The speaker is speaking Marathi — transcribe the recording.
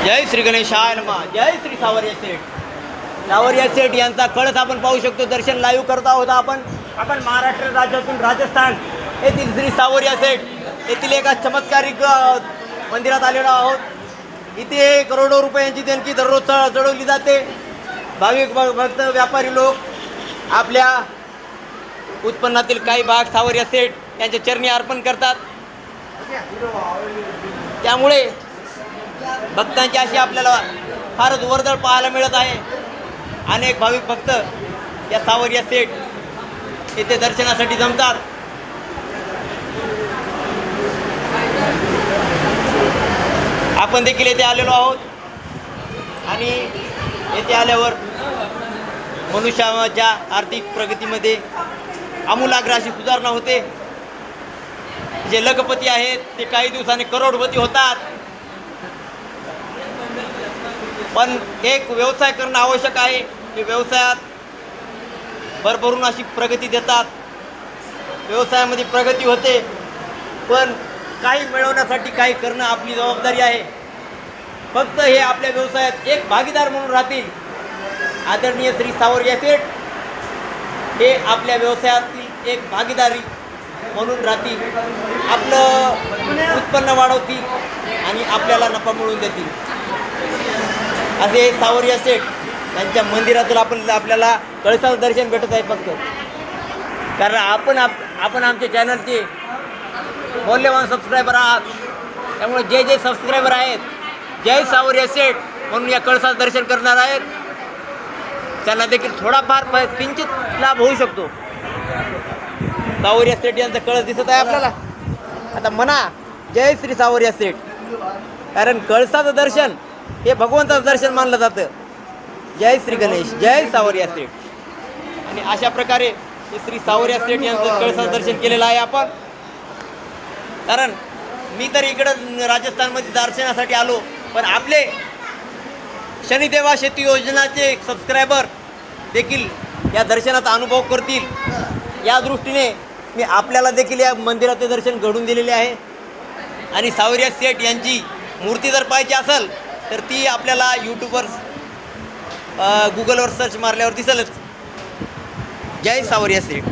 जय श्री गणेशाय नमः. जय श्री सावरिया सेठ. सावरिया सेठ यांचा कळस आपण पाहू शकतो. दर्शन लाईव्ह करत आहोत आपण महाराष्ट्र राज्यातून राजस्थान येथील श्री सावरिया सेठ येथील एका चमत्कारिक मंदिरात आलेलो आहोत. इथे करोडो रुपयांची देणगी दररोज चढवली जाते. भाविक भक्त व्यापारी लोक आपल्या उत्पन्नातील काही भाग सावरिया सेठ यांच्या चरणी अर्पण करतात. त्यामुळे भक्तांची अशी आपल्याला फारच वर्दळ पाहायला मिळत आहे. अनेक भाविक भक्त या सावरिया सेठ येथे दर्शनासाठी जमतात. आपण देखील येथे आलेलो आहोत आणि येथे आल्यावर मनुष्याच्या आर्थिक प्रगतीमध्ये आमूलाग्र अशी सुधारणा होते. जे लखपती आहेत ते काही दिवसांनी करोडपती होतात. पण एक व्यवसाय करणं आवश्यक आहे. ते व्यवसायात भरभरून अशी प्रगती देतात. व्यवसायामध्ये प्रगती होते. पण काही मिळवण्यासाठी काही करणं आपली जबाबदारी आहे. फक्त हे आपल्या व्यवसायात एक भागीदार म्हणून राहतील. आदरणीय श्री सावरिया सेठ हे आपल्या व्यवसायातील एक भागीदारी म्हणून राहतील. आपलं उत्पन्न वाढवतील आणि आपल्याला नफा मिळवून देतील. असे सावरिया सेठ यांच्या मंदिरातून आपल्याला कळसाचं दर्शन भेटत आहे. फक्त कारण आपण आमच्या चॅनलचे मौल्यवान सबस्क्रायबर आहात. त्यामुळे जे सबस्क्रायबर आहेत जय सावरिया सेठ म्हणून या कळसाचं दर्शन करणार आहेत त्यांना देखील थोडाफार किंचित लाभ होऊ शकतो. सावरिया सेठ यांचा कळस दिसत आहे आपल्याला. आता म्हणा जय श्री सावरिया सेठ. कारण कळसाचं दर्शन हे भगवंताचं दर्शन मानलं जातं. जय श्री गणेश. जय सावरिया सेठ. आणि अशा प्रकारे श्री सावरिया सेठ यांचं कळसाचं दर्शन केलेलं आहे आपण. कारण मी तर इकडं राजस्थानमध्ये दर्शनासाठी आलो. पण आपले शनिदेवा शेती योजनाचे सबस्क्रायबर देखील या दर्शनाचा अनुभव करतील या दृष्टीने मी आपल्याला देखील या मंदिराचे दर्शन घडून दिलेले आहे. आणि सावरिया सेठ यांची मूर्ती जर पाहायची असेल तर ती आपल्याला यूट्यूबवर गुगलवर सर्च मारल्यावर दिसेलच. जय सावरिया सेठ.